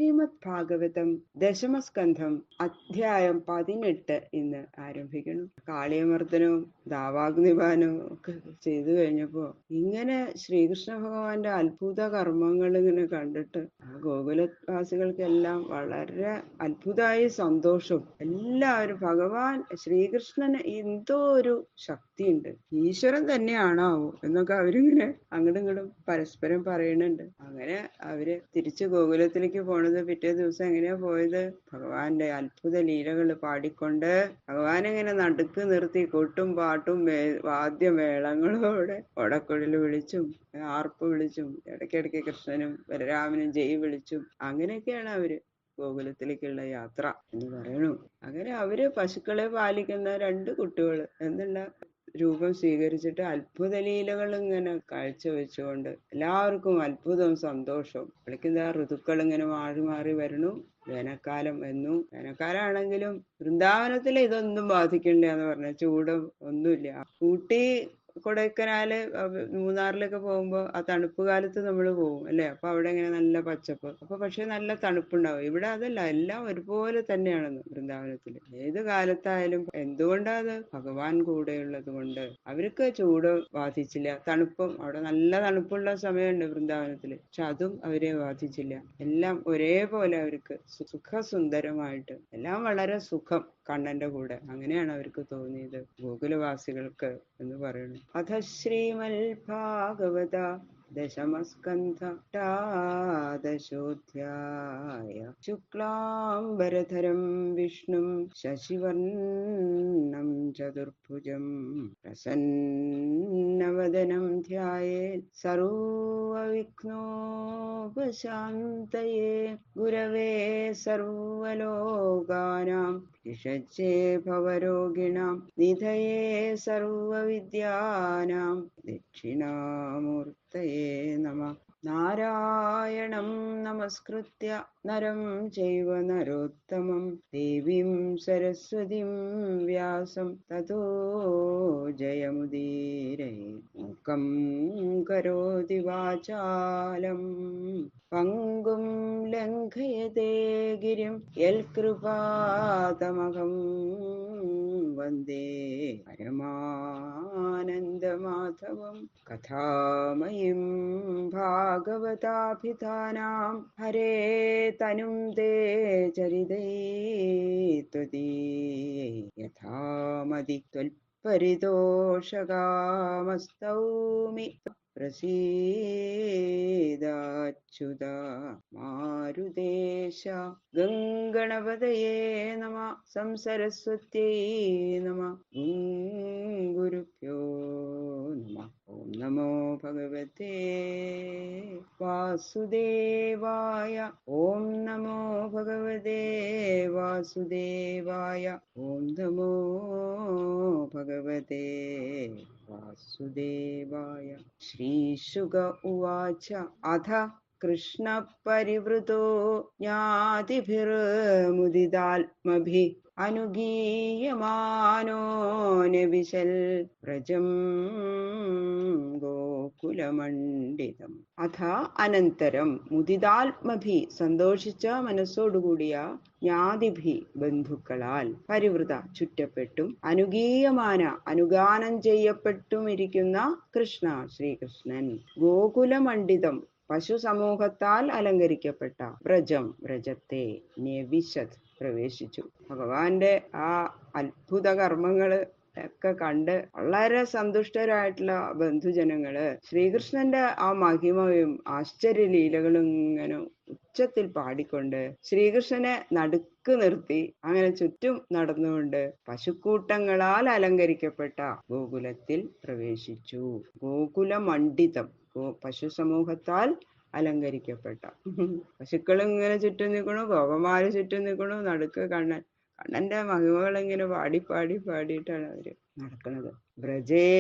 ശ്രീമദ് ഭാഗവതം ദശമസ്കന്ധം അധ്യായം 18 ഇന്ന് ആരംഭിക്കണം. കാളിയമർദ്ദനവും ദാവാഗ്നിപാനവും ഒക്കെ ചെയ്തു കഴിഞ്ഞപ്പോ ഇങ്ങനെ ശ്രീകൃഷ്ണ ഭഗവാന്റെ അത്ഭുത കർമ്മങ്ങൾ ഇങ്ങനെ കണ്ടിട്ട് ആ ഗോകുലവാസികൾക്കെല്ലാം വളരെ അത്ഭുതമായി സന്തോഷവും. എല്ലാവരും ഭഗവാൻ ശ്രീകൃഷ്ണന് എന്തോ ഒരു ശക്തിയുണ്ട്, ഈശ്വരൻ തന്നെയാണാവോ എന്നൊക്കെ അവരിങ്ങനെ അങ്ങോട്ടും ഇങ്ങോട്ടും പരസ്പരം പറയുന്നുണ്ട്. അങ്ങനെ അവര് തിരിച്ച് ഗോകുലത്തിലേക്ക് പോണത് പിറ്റേ ദിവസം എങ്ങനെയാ പോയത്? ഭഗവാന്റെ അത്ഭുത ലീലകൾ പാടിക്കൊണ്ട് ഭഗവാൻ ഇങ്ങനെ നടുക്ക് നിർത്തി കൊട്ടും പാട്ടും വാദ്യമേളങ്ങളോടെ ഒടക്കുഴൽ വിളിച്ചും ആർപ്പ് വിളിച്ചും ഇടയ്ക്കിടയ്ക്ക് കൃഷ്ണനും ബലരാമനും ജയ് വിളിച്ചും അങ്ങനെയൊക്കെയാണ് അവര് ഗോകുലത്തിലേക്കുള്ള യാത്ര എന്ന് പറയണു. അങ്ങനെ അവര് പശുക്കളെ പാലിക്കുന്ന രണ്ട് കുട്ടികൾ എന്നുള്ള രൂപം സ്വീകരിച്ചിട്ട് അത്ഭുത ലീലകൾ ഇങ്ങനെ കാഴ്ചവെച്ചുകൊണ്ട് എല്ലാവർക്കും അത്ഭുതവും സന്തോഷവും. വിളിക്കുന്ന ഋതുക്കൾ ഇങ്ങനെ മാറി മാറി വരണു. വേനൽക്കാലം എന്നു വേനൽക്കാലാണെങ്കിലും വൃന്ദാവനത്തിൽ ഇതൊന്നും ബാധിക്കണില്ല എന്ന് പറഞ്ഞ ചൂടും ഒന്നുമില്ല. ഊട്ടി കൊടൈക്കനാല് മൂന്നാറിലൊക്കെ പോകുമ്പോ ആ തണുപ്പ് കാലത്ത് നമ്മൾ പോകും അല്ലെ, അപ്പൊ അവിടെ ഇങ്ങനെ നല്ല പച്ചപ്പ്, അപ്പൊ പക്ഷെ നല്ല തണുപ്പുണ്ടാവും. ഇവിടെ അതല്ല, എല്ലാം ഒരുപോലെ തന്നെയാണെന്ന് വൃന്ദാവനത്തില്. ഏത് കാലത്തായാലും എന്തുകൊണ്ടാ അത്? ഭഗവാൻ കൂടെയുള്ളത് കൊണ്ട് അവർക്ക് ചൂട് ബാധിച്ചില്ല. തണുപ്പും അവിടെ നല്ല തണുപ്പുള്ള സമയമുണ്ട് വൃന്ദാവനത്തില്, പക്ഷെ അതും അവരെ ബാധിച്ചില്ല. എല്ലാം ഒരേപോലെ അവർക്ക് സുഖസുന്ദരമായിട്ട് എല്ലാം വളരെ സുഖം കണ്ണന്റെ കൂടെ, അങ്ങനെയാണ് അവർക്ക് തോന്നിയത് ഗോകുലവാസികൾക്ക് എന്ന് പറയുന്നു. അഥ ശ്രീമൽ ഭാഗവത ദശമസ്കന്ധ ഷോധ്യായ ശുക്ലാംബരധരം വിഷ്ണും ശശിവർണം ചതുർഭുജം പ്രസന്നവദനം ധ്യായേത് സർവവിഘ്നോപശാന്തയേ ഗുരവേ സർവലോകാനാം ഭിഷജ്ജേ ഭവരോഗിണാം നിധയേ സർവവിദ്യാനാം ദക്ഷിണാമൂർത്തയേ നമഃ. നാരായണം നമസ്കൃത്യ നരം ചൈവ നരോത്തമം ദേവീം സരസ്വതീം വ്യാസം തതോ ജയമുദീരയേത്. മൂകം കരോതി വാചാലം പങ്കും ലംഘയതേ ഗിരിം യൽകൃപാതമഹം വന്ദേ പരമാനന്ദമാധവം. കഥാമയിം ഭാഗവതാഭിധാനാം ഹരേ തനും തേ ചരിതൈ യഥാമതി ത്വൽപരിതോഷകാമസ്തൗമി പ്രസീദാച്യുത. മാരുതേശ ഗംഗണപതയേ നമഃ. സംസരസ്വത്यै നമഃ. ഗുരുഭ്യോ നമഃ. ഓം നമോ ഭഗവതേ വാസുദേവായ. ഓം നമോ ഭഗവതേ വാസുദേവായ. ഓം നമോ ഭഗവതേ വാസുദേവായ. ശ്രീശുക ഉവാച അഥ കൃഷ്ണ പരിവൃതോ ജ്ഞാതിഭിർമുദിതാത്മഭിः അനുഗീയമാനോऽനവിശൽ വ്രജം ഗോകുലമണ്ഡിതം. അഥ അനന്തരം മുദിതാത്മഭി സന്തോഷിച്ച മനസ്സോടുകൂടിയ ജ്ഞാതിഭി ബന്ധുക്കളാൽ പരിവൃത ചുറ്റപ്പെട്ടും അനുഗീയമാന അനുഗാനം ചെയ്യപ്പെട്ടുമിരിക്കുന്ന കൃഷ്ണ ശ്രീകൃഷ്ണൻ ഗോകുലമണ്ഡിതം പശു സമൂഹത്താൽ അലങ്കരിക്കപ്പെട്ട വ്രജം വ്രജത്തെ നിവിശത് പ്രവേശിച്ചു. ഭഗവാന്റെ ആ അത്ഭുത കർമ്മങ്ങള് ഒക്കെ കണ്ട് വളരെ സന്തുഷ്ടരായിട്ടുള്ള ബന്ധുജനങ്ങള് ശ്രീകൃഷ്ണന്റെ ആ മഹിമയും ആശ്ചര്യലീലകളും ഇങ്ങനെ ഉച്ചത്തിൽ പാടിക്കൊണ്ട് ശ്രീകൃഷ്ണനെ നടുക്ക് നിർത്തി അങ്ങനെ ചുറ്റും നടന്നുകൊണ്ട് പശുക്കൂട്ടങ്ങളാൽ അലങ്കരിക്കപ്പെട്ട ഗോകുലത്തിൽ പ്രവേശിച്ചു. ഗോകുലമണ്ഡിതം പശു സമൂഹത്താൽ അലങ്കരിക്കപ്പെട്ട. പശുക്കളും ഇങ്ങനെ ചുറ്റും നിൽക്കണു, ഗോപന്മാര് ചുറ്റും നിൽക്കണു, നടുക്ക് കണ്ണൻ. കണ്ണന്റെ മഹിമകൾ ഇങ്ങനെ പാടി പാടി പാടിയിട്ടാണ് അവര് നടക്കുന്നത്. വ്രജേ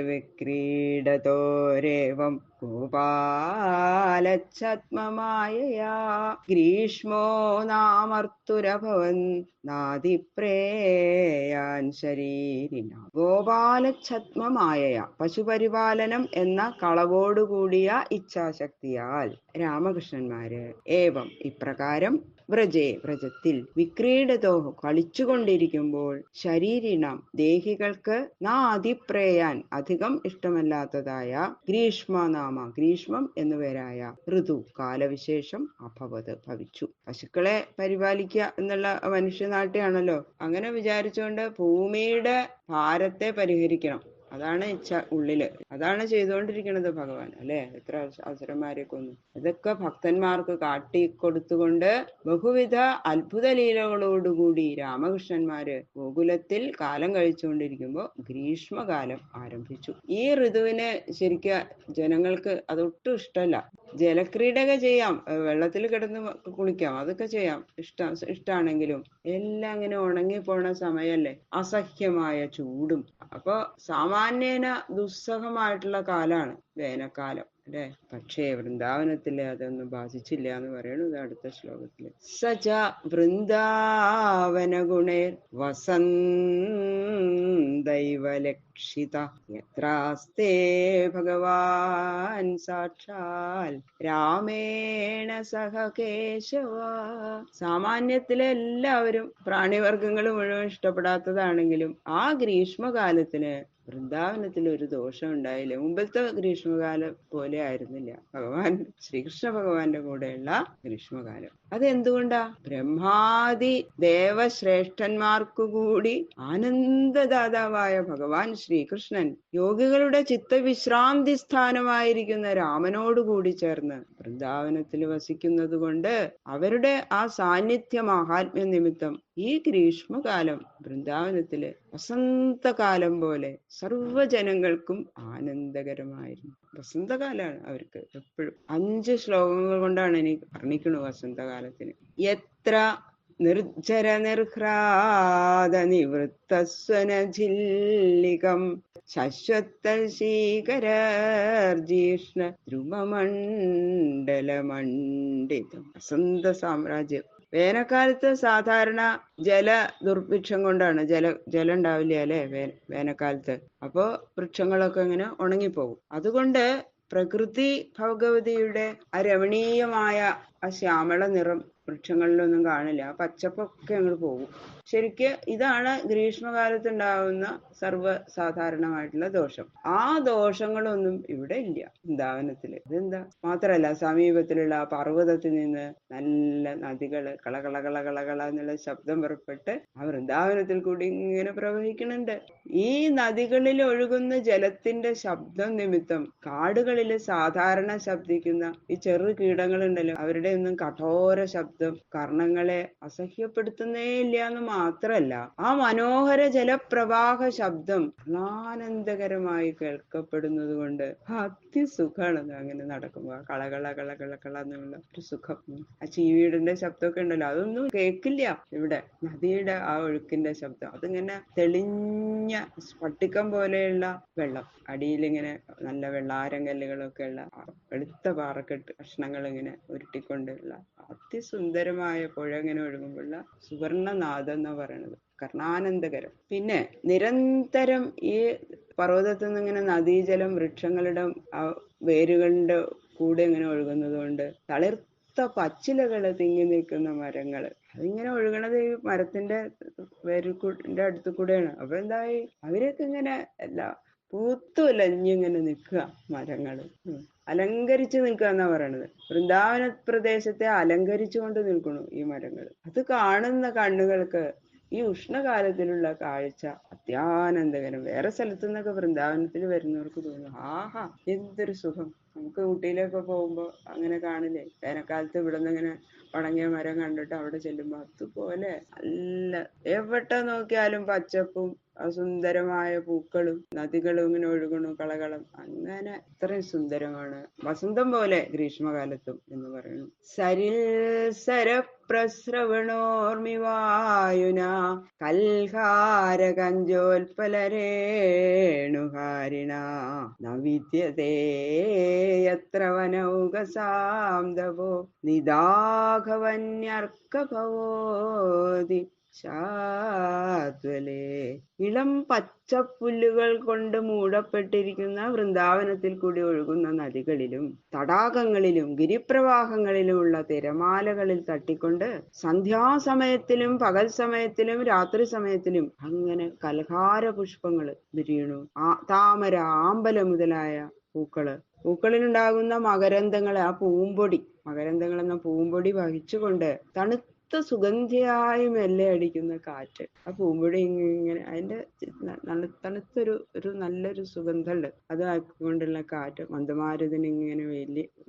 വിക്രീഡതോരേവം ഗോപാലച്ഛത്മമായയാ ഗ്രീഷ്മോ നാമർത്തുരഭവൻ നാദിപ്രേയാൻ ശരീരിണ. ഗോപാലച്ഛത്മമായയാ, പശുപരിപാലനം എന്ന കളവോടുകൂടിയ ഇച്ഛാശക്തിയാൽ രാമകൃഷ്ണന്മാര് ഏവം ഇപ്രകാരം വ്രജേ വ്രജത്തിൽ വിക്രീഡതോ കളിച്ചുകൊണ്ടിരിക്കുമ്പോൾ ശരീരിണം ദേഹികൾക്ക് നാതിപ്രേയാൻ അധികം ഇഷ്ടമല്ലാത്തതായ ഗ്രീഷ്മനാമ ഗ്രീഷ്മം എന്നുപേരായ ഋതു കാലവിശേഷം അഭവത് ഭവിച്ചു. പശുക്കളെ പരിപാലിക്കുക എന്നുള്ള മനുഷ്യനാട്യാണല്ലോ. അങ്ങനെ വിചാരിച്ചുകൊണ്ട് ഭൂമിയുടെ ഭാരത്തെ പരിഹരിക്കണം, അതാണ് ഇച്ഛ ഉള്ളില്. അതാണ് ചെയ്തുകൊണ്ടിരിക്കുന്നത് ഭഗവാൻ അല്ലെ. എത്ര അസുരന്മാരെ കൊന്നു. ഇതൊക്കെ ഭക്തന്മാർക്ക് കാട്ടിക്കൊടുത്തുകൊണ്ട് ബഹുവിധ അത്ഭുത ലീലകളോടുകൂടി രാമകൃഷ്ണന്മാര് ഗോകുലത്തിൽ കാലം കഴിച്ചുകൊണ്ടിരിക്കുമ്പോ ഗ്രീഷ്മകാലം ആരംഭിച്ചു. ഈ ഋതുവിന് ശരിക്കും ജനങ്ങൾക്ക് അതൊട്ടും ഇഷ്ടമല്ല. ജലക്രീഡക ചെയ്യാം, വെള്ളത്തിൽ കിടന്ന് കുളിക്കാം, അതൊക്കെ ചെയ്യാം, ഇഷ്ടാണെങ്കിലും എല്ലാം ഇങ്ങനെ ഉണങ്ങിപ്പോണ സമയല്ലേ, അസഹ്യമായ ചൂടും. അപ്പൊ സാമാന്യേന ദുസ്സഹമായിട്ടുള്ള കാലാണ് വേനൽക്കാലം അല്ലെ. പക്ഷേ വൃന്ദാവനത്തില് അതൊന്നും ബാധിച്ചില്ല എന്ന് പറയുന്നത് അടുത്ത ശ്ലോകത്തില്. സച വൃന്ദാവന ഗുണേർ വസന്തൈവ ലക്ഷിത യത്രാസ്തേ ഭഗവാൻ സാക്ഷാൽ രാമേണ സഹ കേശവ. സാമാന്യത്തിലെ എല്ലാവരും പ്രാണിവർഗങ്ങൾ മുഴുവൻ ഇഷ്ടപ്പെടാത്തതാണെങ്കിലും ആ ഗ്രീഷ്മകാലത്തിന് വൃന്ദാവനത്തിൽ ഒരു ദോഷം ഉണ്ടായില്ല. മുമ്പത്തെ ഗ്രീഷ്മകാലം പോലെ ആയിരുന്നില്ല ഭഗവാൻ ശ്രീകൃഷ്ണ ഭഗവാന്റെ കൂടെയുള്ള ഗ്രീഷ്മകാലം. അതെന്തുകൊണ്ടാ? ബ്രഹ്മാദി ദേവശ്രേഷ്ഠന്മാർക്കു കൂടി ആനന്ദദാതാവായ ഭഗവാൻ ശ്രീകൃഷ്ണൻ യോഗികളുടെ ചിത്തവിശ്രാന്തി സ്ഥാനമായിരിക്കുന്ന രാമനോടുകൂടി ചേർന്ന് വൃന്ദാവനത്തിൽ വസിക്കുന്നത് കൊണ്ട് അവരുടെ ആ സാന്നിധ്യ മഹാത്മ്യ നിമിത്തം ഈ ഗ്രീഷ്മകാലം വൃന്ദാവനത്തില് വസന്തകാലം പോലെ സർവ്വജനങ്ങൾക്കും ആനന്ദകരമായിരുന്നു. വസന്തകാലാണ് അവർക്ക് എപ്പോഴും. 5 ശ്ലോകങ്ങൾ കൊണ്ടാണ് എനിക്ക് വർണ്ണിക്കണു വസന്തകാലത്തിന്. എത്ര നിർജ്ജര നിർഹ്രാദ നിവൃത്തസ്വനജില്ലികം ശശ്വത്തൽ ശീകരർജീഷ്ണ ധ്രുവമണ്ഡലമണ്ഡിതം. വസന്ത സാമ്രാജ്യം. വേനൽക്കാലത്ത് സാധാരണ ജല ദുർഭിക്ഷം കൊണ്ടാണ്, ജലം ഉണ്ടാവില്ല അല്ലെ വേനൽക്കാലത്ത്. അപ്പോ വൃക്ഷങ്ങളൊക്കെ ഇങ്ങനെ ഉണങ്ങിപ്പോകും. അതുകൊണ്ട് പ്രകൃതി ഭഗവതിയുടെ ആ രമണീയമായ ആ ശ്യാമള നിറം വൃക്ഷങ്ങളിലൊന്നും കാണില്ല. ആ പച്ചപ്പൊക്കെ അങ്ങോട്ട് പോകും. ശരിക്ക് ഇതാണ് ഗ്രീഷ്മകാലത്ത് ഉണ്ടാവുന്ന സർവ്വസാധാരണമായിട്ടുള്ള ദോഷം. ആ ദോഷങ്ങളൊന്നും ഇവിടെ ഇല്ല വൃന്ദാവനത്തില്. ഇതെന്താ? മാത്രല്ല സമീപത്തിലുള്ള ആ പർവ്വതത്തിൽ നിന്ന് നല്ല നദികള് കളകള എന്നുള്ള ശബ്ദം പുറപ്പെട്ട് ആ വൃന്ദാവനത്തിൽ കൂടി ഇങ്ങനെ പ്രവഹിക്കുന്നുണ്ട്. ഈ നദികളിൽ ഒഴുകുന്ന ജലത്തിന്റെ ശബ്ദം നിമിത്തം കാടുകളിൽ സാധാരണ ശബ്ദിക്കുന്ന ഈ ചെറു കീടങ്ങളുണ്ടല്ലോ, അവരുടെ ഒന്നും കഠോര ശബ്ദം കർണങ്ങളെ അസഹ്യപ്പെടുത്തുന്നേ ഇല്ല എന്ന് മാത്രല്ല, ആ മനോഹര ജലപ്രവാഹ ശബ്ദം ആനന്ദകരമായി കേൾക്കപ്പെടുന്നത് കൊണ്ട് അതിസുഖാണ് അങ്ങനെ നടക്കുമ്പോ. കളകള എന്നുള്ള ഒരു സുഖം. ആ ചീവീടിന്റെ ശബ്ദമൊക്കെ ഉണ്ടല്ലോ, അതൊന്നും കേൾക്കില്ല ഇവിടെ. നദിയുടെ ആ ഒഴുക്കിന്റെ ശബ്ദം അതിങ്ങനെ തെളിഞ്ഞ സ്ഫടികം പോലെയുള്ള വെള്ളം, അടിയിലിങ്ങനെ നല്ല വെള്ളാരം കല്ലുകളൊക്കെ ഉള്ള വെളുത്ത പാറക്കെട്ട് കഷ്ണങ്ങൾ ഇങ്ങനെ ഉരുട്ടിക്കൊണ്ടുള്ള അതിസുന്ദരമായ പുഴ ഇങ്ങനെ ഒഴുകുമ്പോഴുള്ള സുവർണനാഥം എന്നാ പറയണത്. കർണാനന്ദകരം. പിന്നെ നിരന്തരം ഈ പർവ്വതത്തിൽ നിന്ന് ഇങ്ങനെ നദീജലം വൃക്ഷങ്ങളുടെ ആ വേരുകളുടെ കൂടെ ഇങ്ങനെ ഒഴുകുന്നത് കൊണ്ട് തളിർത്ത പച്ചിലകള് തിങ്ങി നിൽക്കുന്ന മരങ്ങള് അതിങ്ങനെ ഒഴുകണത് ഈ മരത്തിന്റെ വേരിന്റെ അടുത്ത് കൂടെയാണ്. അപ്പൊ എന്തായി, അവരൊക്കെ ഇങ്ങനെ പൂത്തുലഞ്ഞിങ്ങനെ നിൽക്കുക മരങ്ങള്. അലങ്കരിച്ചു നിൽക്കുക എന്നാ പറയണത്. വൃന്ദാവന പ്രദേശത്തെ അലങ്കരിച്ചുകൊണ്ട് നിൽക്കണു ഈ മരങ്ങൾ. അത് കാണുന്ന കണ്ണുകൾക്ക് ഈ ഉഷ്ണകാലത്തിലുള്ള കാഴ്ച അത്യാനന്ദകരം. വേറെ സ്ഥലത്തു നിന്നൊക്കെ വൃന്ദാവനത്തിൽ വരുന്നവർക്ക് തോന്നും, ആഹാ എന്തൊരു സുഖം. നമുക്ക് ഊട്ടിയിലൊക്കെ പോകുമ്പോ അങ്ങനെ കാണില്ലേ, വേനൽക്കാലത്ത് ഇവിടെ നിന്ന് ഇങ്ങനെ ഉണങ്ങിയ മരം കണ്ടിട്ട് അവിടെ ചെല്ലുമ്പോ അതുപോലെ നല്ല എവിടെ നോക്കിയാലും പച്ചപ്പും സുന്ദരമായ പൂക്കളും നദികളും ഇങ്ങനെ ഒഴുകണു കളകളം. അങ്ങനെ ഇത്രയും സുന്ദരമാണ് വസന്തം പോലെ ഗ്രീഷ്മകാലത്തും എന്ന് പറയുന്നു. സരിൽ സരപ്രസ്രവണോർമിവായുന കൽഹാര കഞ്ചോൽപലരേണുഹാരിണ നവിദ്യതേ യത്ര വനൗകസാംദവോ നിദാഘവന്യർക്കഭവോതി ശാദ്വലേ. ഇളം പച്ചപ്പുല്ലുകൾ കൊണ്ട് മൂടപ്പെട്ടിരിക്കുന്ന വൃന്ദാവനത്തിൽ കൂടി ഒഴുകുന്ന നദികളിലും തടാകങ്ങളിലും ഗിരിപ്രവാഹങ്ങളിലുമുള്ള തിരമാലകളിൽ തട്ടിക്കൊണ്ട് സന്ധ്യാസമയത്തിലും പകൽ സമയത്തിലും രാത്രി സമയത്തിലും അങ്ങനെ കൽഹാര പുഷ്പങ്ങൾ വിരിയണു. താമര, ആമ്പല മുതലായ പൂക്കളിലുണ്ടാകുന്ന മകരന്തങ്ങളെ, ആ പൂമ്പൊടി, മകരന്തങ്ങൾ എന്ന പൂമ്പൊടി വഹിച്ചുകൊണ്ട് സുഗന്ധിയായി മെല്ലെ അടിക്കുന്ന കാറ്റ്, ആ പൂമ്പൊടി ഇങ്ങനെ അതിന്റെ തണുത്തൊരു നല്ലൊരു സുഗന്ധമുണ്ട്. അത് ആക്കിക്കൊണ്ടുള്ള കാറ്റ് മന്ദമാരുതന് ഇങ്ങനെ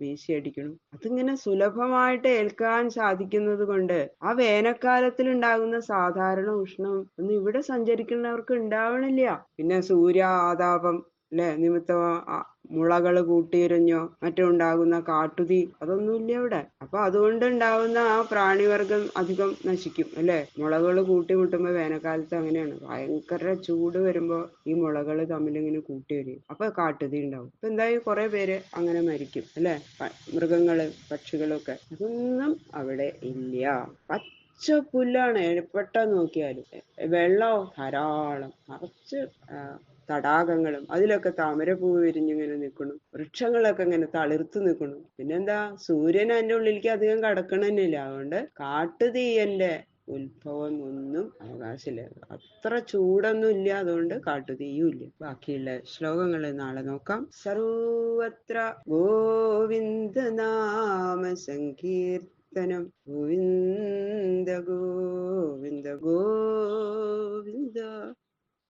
വീശിയടിക്കണം. അതിങ്ങനെ സുലഭമായിട്ട് ഏൽക്കാൻ സാധിക്കുന്നത് കൊണ്ട് ആ വേനൽക്കാലത്തിൽ ഉണ്ടാകുന്ന സാധാരണ ഉഷ്ണം ഒന്നും ഇവിടെ സഞ്ചരിക്കുന്നവർക്ക് ഉണ്ടാവണില്ല. പിന്നെ സൂര്യാതാപം നിമിത്തം മുളകള് കൂട്ടിയിരഞ്ഞോ മറ്റോ ഉണ്ടാകുന്ന കാട്ടുതീ അതൊന്നുമില്ല ഇവിടെ. അപ്പൊ അതുകൊണ്ട് ഉണ്ടാവുന്ന ആ പ്രാണിവർഗം അധികം നശിക്കും അല്ലെ. മുളകള് കൂട്ടിമുട്ടുമ്പോ വേനൽക്കാലത്ത് അങ്ങനെയാണ്, ഭയങ്കര ചൂട് വരുമ്പോ ഈ മുളകള് തമ്മിലിങ്ങനെ കൂട്ടി വരും, അപ്പൊ കാട്ടുതീ ഉണ്ടാവും. അപ്പൊ എന്തായാലും കുറെ പേര് അങ്ങനെ മരിക്കും അല്ലെ, മൃഗങ്ങള് പക്ഷികളൊക്കെ. അതൊന്നും അവിടെ ഇല്ല. പച്ച പുല്ലാണ് എപ്പോഴും നോക്കിയാലും. വെള്ളം ധാരാളം, നിറച്ച് തടാകങ്ങളും അതിലൊക്കെ താമരപ്പൂവ് വിരിഞ്ഞിങ്ങനെ നിൽക്കണം. വൃക്ഷങ്ങളൊക്കെ ഇങ്ങനെ തളിർത്ത് നിൽക്കണം. പിന്നെന്താ, സൂര്യൻ അതിന്റെ ഉള്ളിലേക്ക് അധികം കടക്കണമെന്നില്ല. അതുകൊണ്ട് കാട്ടുതീയന്റെ ഉത്ഭവം ഒന്നും അവകാശമില്ല. അത്ര ചൂടൊന്നും ഇല്ല, അതുകൊണ്ട് കാട്ടുതീയും ഇല്ല. ബാക്കിയുള്ള ശ്ലോകങ്ങൾ നാളെ നോക്കാം. സർവത്ര ഗോവിന്ദ നാമ സങ്കീർത്തനം. ഗോവിന്ദ ഗോവിന്ദ ഗോവിന്ദ.